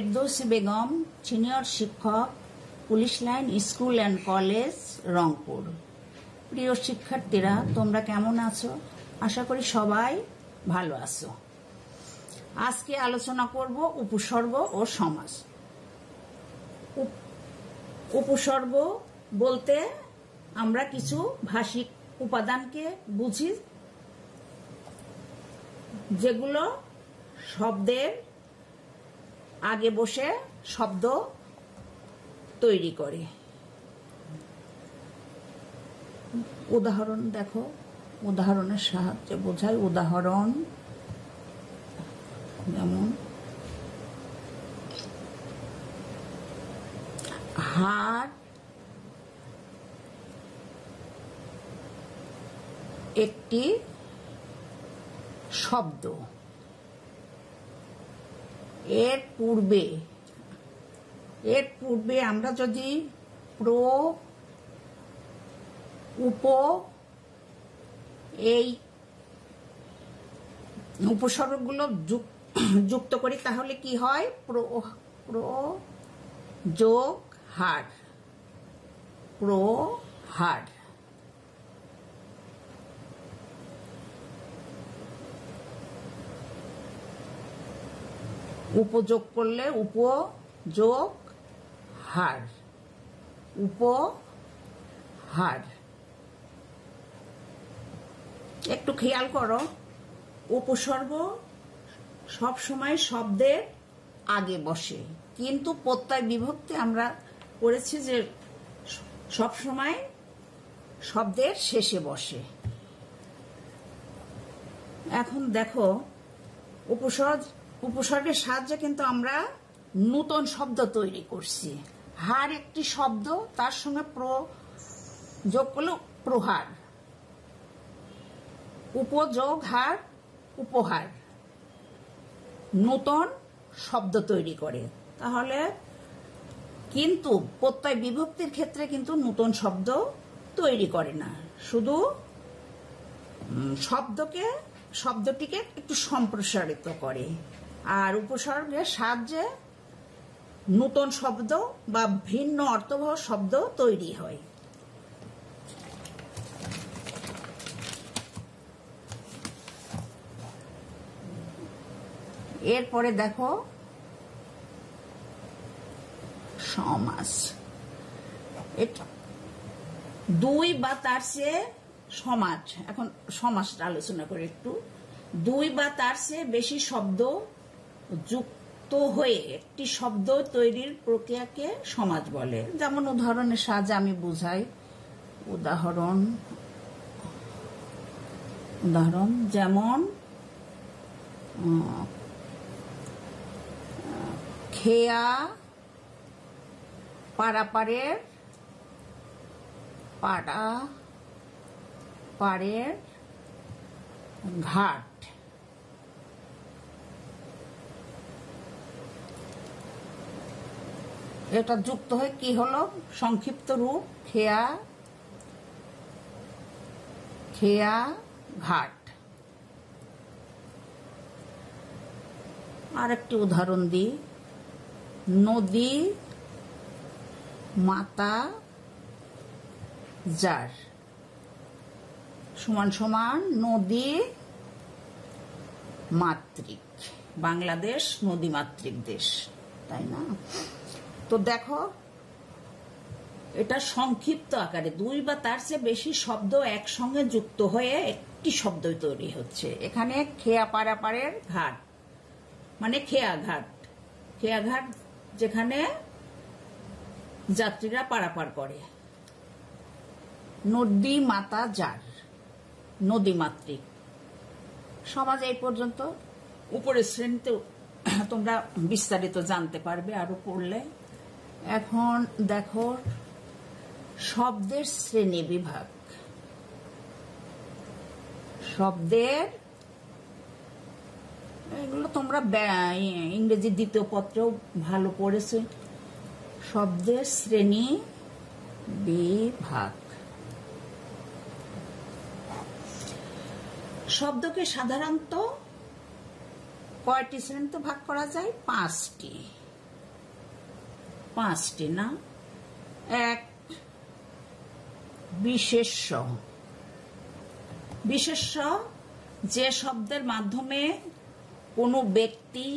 Ferdousi Begum, senior শিক্ষক, police line school and college, Rangpur. প্রিয় শিক্ষার্থীরা, তোমরা কেমন আছো? আশা করি সবাই ভালো আছো। আজকে আলোচনা করব উপসর্গ ও সমাস। উপসর্গ বলতে আমরা কিছু ভাষিক উপাদানকে বুঝি, যেগুলো শব্দের আগে বসে শব্দ তৈরি করে। উদাহরণ দেখো, উদাহরণের সাহায্যে বোঝাই। উদাহরণ যেমন হাড় একটি শব্দ। এর পূর্বে আমরা যদি উপ এই উপসর্গগুলো যুক্ত করি, তাহলে কি হয়? যোগ হাড়, হাড়। উপযোগ করলে উপযোগ হাড়, উপহাড়। একটু খেয়াল করো, উপসর্গ সব সময় শব্দের আগে বসে, কিন্তু প্রত্যয় বিভক্তি আমরা পড়েছি যে সব সময় শব্দের শেষে বসে। এখন দেখো, উপসর্গের সাহায্যে কিন্তু আমরা নতুন শব্দ তৈরি করছি। হাড় একটি শব্দ, তার সঙ্গে যোগ করলে প্রহার, উপযোগ হাড়, উপহার, নতুন শব্দ তৈরি করে। তাহলে কিন্তু প্রত্যয় বিভক্তির ক্ষেত্রে কিন্তু নতুন শব্দ তৈরি করে না, শুধু শব্দটিকে একটু সম্প্রসারিত করে। আর উপসর্গের সাহায্যে নতুন শব্দ বা ভিন্ন অর্থবহ শব্দ তৈরি হয়। এরপরে দেখো সমাস। দুই বা তার চেয়ে সমাজ। এখন সমাসটা আলোচনা করে একটু। দুই বা তার চেয়ে বেশি শব্দ যুক্ত হয়ে একটি শব্দ তৈরির প্রক্রিয়াকে সমাস বলে। যেমন উদাহরণের সাহায্যে আমি বুঝাই। উদাহরণ যেমন খেয়া পারাপারের পাড়ের ঘাট। এটা যুক্ত হয়ে কি হলো? সংক্ষিপ্ত রূপ খেয়া ঘাট। আরেকটি উদাহরণ দিই। নদী মাতা যার সমান সমান নদী মাতৃক। বাংলাদেশ নদী মাতৃক দেশ, তাই না? তো দেখো, এটা সংক্ষিপ্ত আকারে দুই বা তার চেয়ে বেশি শব্দ একসঙ্গে যুক্ত হয়ে একটি শব্দ তৈরি হচ্ছে। এখানে খেয়া পারাপারের ঘাট মানে খেয়াঘাট, খেয়াঘাট যেখানে যাত্রীরা পারাপার করে। নদী মাতা যার, নদী মাতৃক। সমাজ এই পর্যন্ত। উপরের শ্রেণীতে তোমরা বিস্তারিত জানতে পারবে আরো পড়লে। এখন দেখো শব্দের শ্রেণী বিভাগ। শব্দের, এগুলো তোমরা ইংরেজি দ্বিতীয় পত্রেও ভালো পড়েছে। শব্দের শ্রেণী বিভাগ। শব্দকে সাধারণত কয়টি শ্রেণীতে ভাগ করা যায়? 5টি। 5টি না। 1 বিশেষ্য। বিশেষ্য যে শব্দের মাধ্যমে কোনো ব্যক্তি,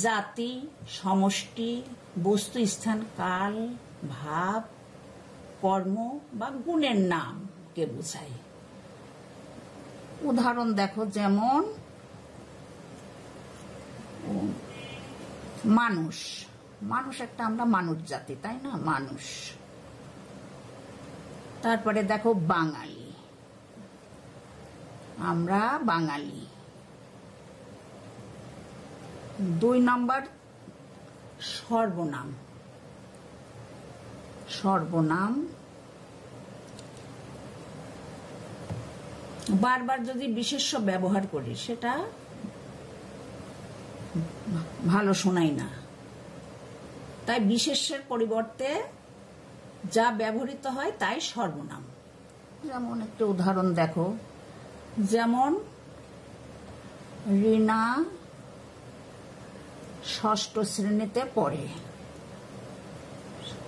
জাতি, সমষ্টি, বস্তু, স্থান, কাল, ভাব, কর্ম বা গুণের নামকে বোঝায়। উদাহরণ দেখো, যেমন মানুষ। মানুষ একটা আমরা মানুষ জাতি, তাই না? মানুষ। তারপরে দেখো বাঙালি, আমরা বাঙালি। 2 নম্বর সর্বনাম। সর্বনাম বারবার যদি বিশেষ্য ব্যবহার করি সেটা ভালো শোনায় না, তাই বিশেষ্যের পরিবর্তে যা ব্যবহৃত হয় তাই সর্বনাম। যেমন একটা উদাহরণ দেখো, যেমন রিনা 6ষ্ঠ শ্রেণীতে পড়ে।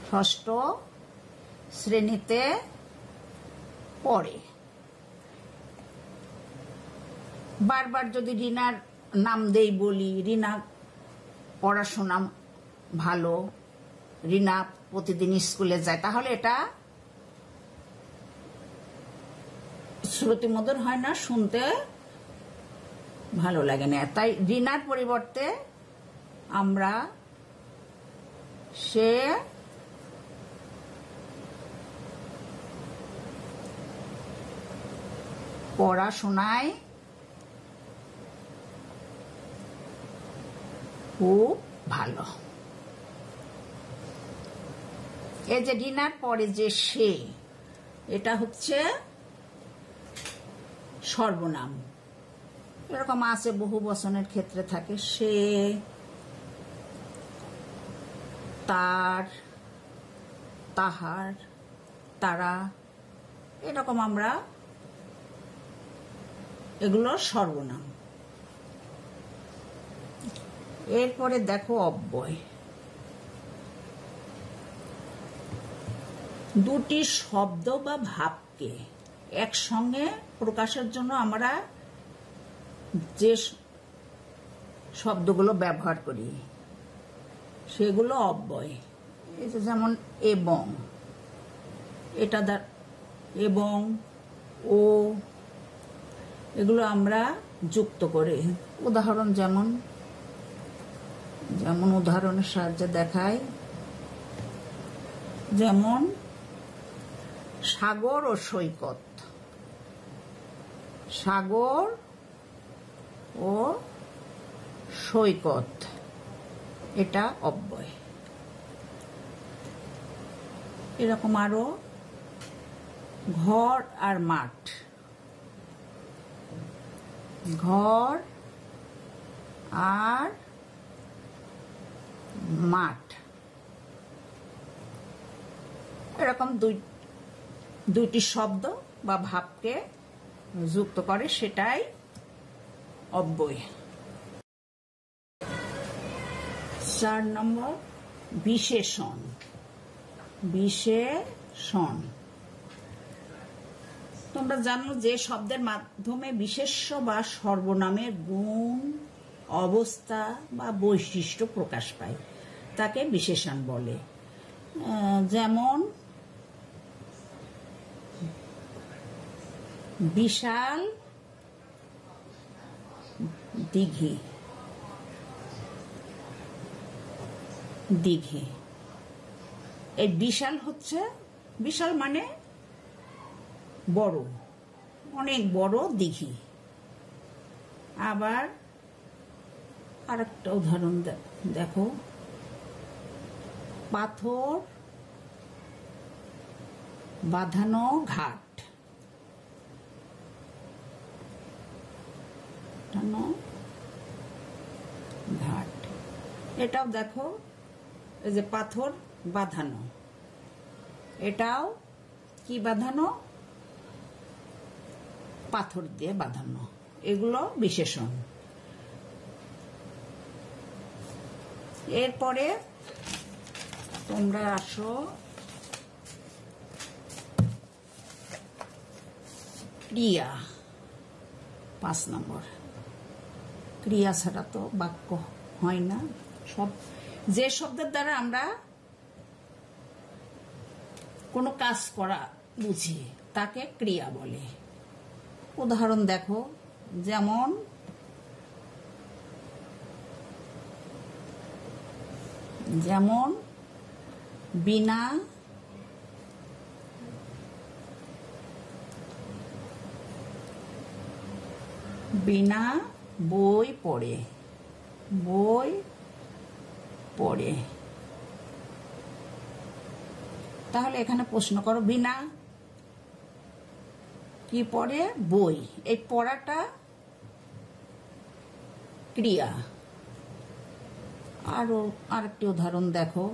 6ষ্ঠ শ্রেণীতে পড়ে। বারবার যদি রিনার নাম দেই, বলি রিনা পড়াশোনা ভালো, রিনা প্রতিদিন স্কুলে যায়, তাহলে এটা শ্রুতিমধুর হয় না, শুনতে ভালো লাগে না। তাই রিনার পরিবর্তে আমরা সে পড়াশোনায় খুব ভালো। এই যে রিনার পরে যে সে, এটা হচ্ছে সর্বনাম। এরকম আছে, বহু বচনের ক্ষেত্রে থাকে সে, তার, তাহার, তারা, এরকম আমরা এগুলো সর্বনাম। এরপরে দেখো অব্যয়। 2টি শব্দ বা ভাবকে একসঙ্গে প্রকাশের জন্য আমরা যে শব্দগুলো ব্যবহার করি সেগুলো অব্যয়। এই যে যেমন এবং, এটা এবং, ও, এগুলো আমরা যুক্ত করে। উদাহরণ যেমন উদাহরণের সাহায্যে দেখায়, যেমন সাগর ও সৈকত। সাগর ও সৈকত, এটা অব্যয়। এরকম আরো ঘর আর মাঠ। ঘর আর মাঠ, এরকম দুইটি শব্দ বা ভাবকে যুক্ত করে, সেটাই অব্যয়। 4 নম্বর বিশেষণ। বিশেষণ তোমরা জানো যে শব্দের মাধ্যমে বিশেষ্য বা সর্বনামের গুণ, অবস্থা বা বৈশিষ্ট্য প্রকাশ পায় তাকে বিশেষণ বলে। যেমন বিশাল দিঘি। দিঘি, এই বিশাল হচ্ছে, বিশাল মানে বড়, অনেক বড় দিঘি। আবার আরেকটা উদাহরণ দেখো, পাথর বাঁধানো ঘাট। ঘাট, এটাও দেখো, এই যে পাথর বাঁধানো, এটাও কি বাঁধানো? পাথর দিয়ে বাঁধানো। এগুলো বিশেষণ। এরপরে তোমরা আসো ক্রিয়া 5 নম্বর। ক্রিয়া ছাড়া তো বাক্য হয় না। সব যে শব্দের দ্বারা আমরা কোনো কাজ করা বুঝি তাকে ক্রিয়া বলে। উদাহরণ দেখো, যেমন যেমন বিনা বিনা বই পড়ে, বই পড়ে। তাহলে এখানে প্রশ্ন করো, বিনা কি পড়ে? বই। এই পড়াটা ক্রিয়া। আরো আরেকটি উদাহরণ দেখো,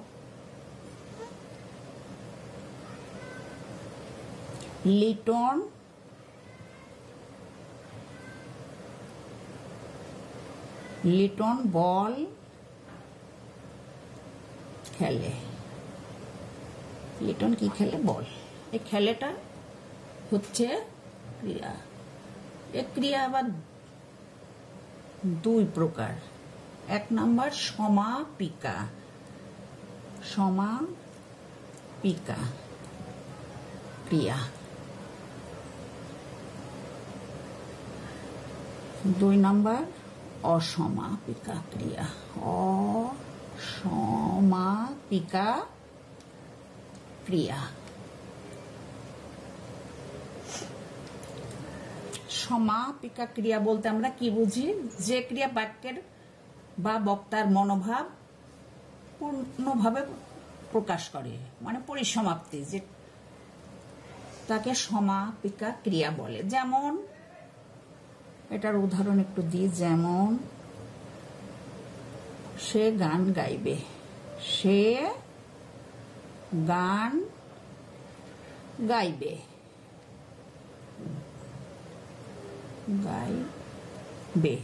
লিটন লিটন বল খেলে। লিটন কি খেলে? বল। এই খেলেটা হচ্ছে ক্রিয়া। এই ক্রিয়া আবার 2 প্রকার। 1 নম্বর সমাপিকা। সমাপিকা ক্রিয়া। 2 নম্বর অসমাপিকা ক্রিয়া। অসমাপিকা ক্রিয়া। সমাপিকা ক্রিয়া বলতে আমরা কি বুঝি? যে ক্রিয়া বাক্যের বা বক্তার মনোভাব পূর্ণভাবে প্রকাশ করে, মানে পরিসমাপ্তি, যে তাকে সমাপিকা ক্রিয়া বলে। যেমন এটার উদাহরণ একটু দিই, যেমন সে গান গাইবে। সে গান গাইবে, গাইবে।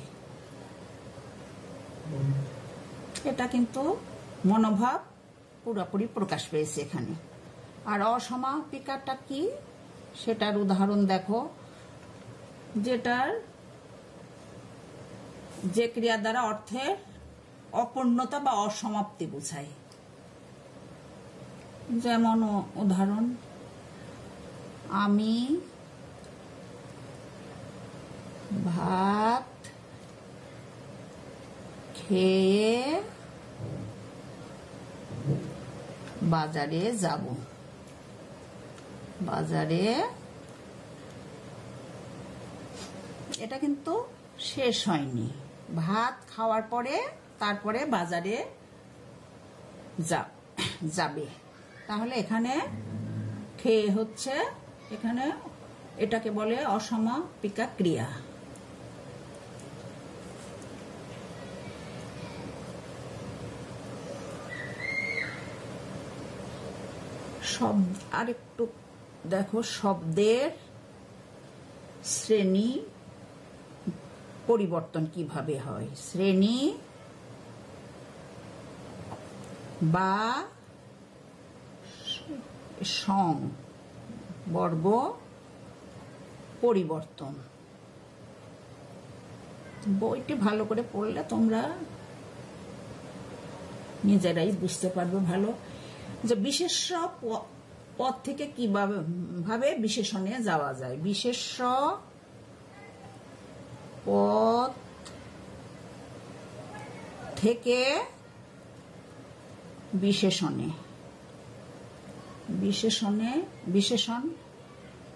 এটা কিন্তু মনোভাব পুরোপুরি প্রকাশ পেয়েছে এখানে। আর অসমাপিকাটা কি, সেটার উদাহরণ দেখো, যেটার যে ক্রিয়া দ্বারা অর্থের অপূর্ণতা বা অসমাপ্তি বোঝায়। যেমন উদাহরণ, আমি ভাত খেয়ে বাজারে যাব। বাজারে, এটা কিন্তু শেষ হয়নি। ভাত খাওয়ার পরে তারপরে বাজারে যাবে। তাহলে এখানে খেয়ে হচ্ছে, এখানে এটাকে বলে অসমাপিকা ক্রিয়া। আরেকটু দেখো, শব্দের শ্রেণী পরিবর্তন কিভাবে হয়। শ্রেণী বা সং বর্গ পরিবর্তন। বইটি ভালো করে পড়লে তোমরা নিজেরাই বুঝতে পারবে ভালো, যে বিশেষ্য পদ থেকে কিভাবে বিশেষণে যাওয়া যায়। বিশেষ্য পদ থেকে বিশেষণ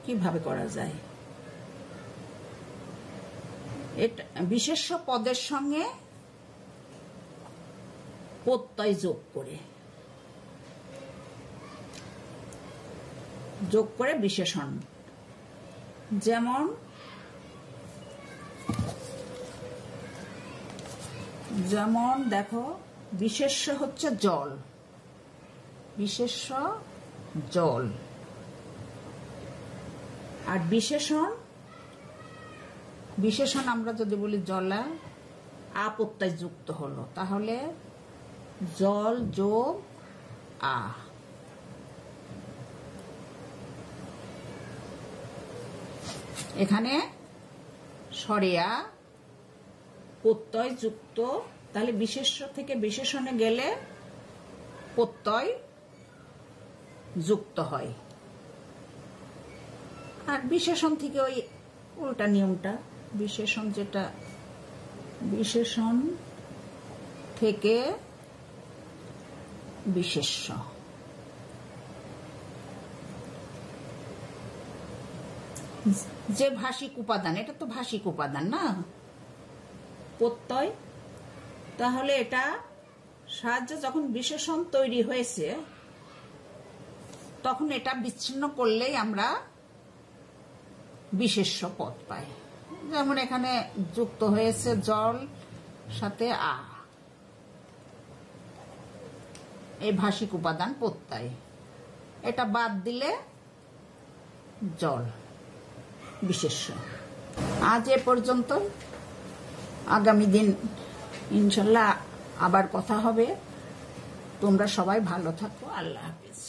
কিভাবে করা যায়? এটা বিশেষ্য পদের সঙ্গে প্রত্যয় যোগ করে বিশেষণ। যেমন দেখো, বিশেষ্য হচ্ছে জল। বিশেষ্য জল। আর বিশেষণ আমরা যদি বলি জলা, আ প্রত্যয় যুক্ত হলো, তাহলে জল যোগ আ। এখানে সরেয়া প্রত্যয় যুক্ত, তাহলে বিশেষ্য থেকে বিশেষণে গেলে প্রত্যয় যুক্ত হয়, আর বিশেষণ থেকে ওই উল্টা নিয়মটা, বিশেষণ যেটা বিশেষণ থেকে বিশেষ্য। যে ভাষিক উপাদান, এটা তো ভাষিক উপাদান না প্রত্যয়, তাহলে এটা সাহায্যে যখন বিশেষণ তৈরি হয়েছে তখন এটা বিচ্ছিন্ন করলেই আমরা বিশেষ্য পদ পাই। যেমন এখানে যুক্ত হয়েছে জল সাথে আ, এই ভাষিক উপাদান প্রত্যয়, এটা বাদ দিলে জল বিশেষ্য। আজ এ পর্যন্ত, আগামী দিন ইনশাল্লাহ আবার কথা হবে। তোমরা সবাই ভালো থাকো। আল্লাহ হাফেজ।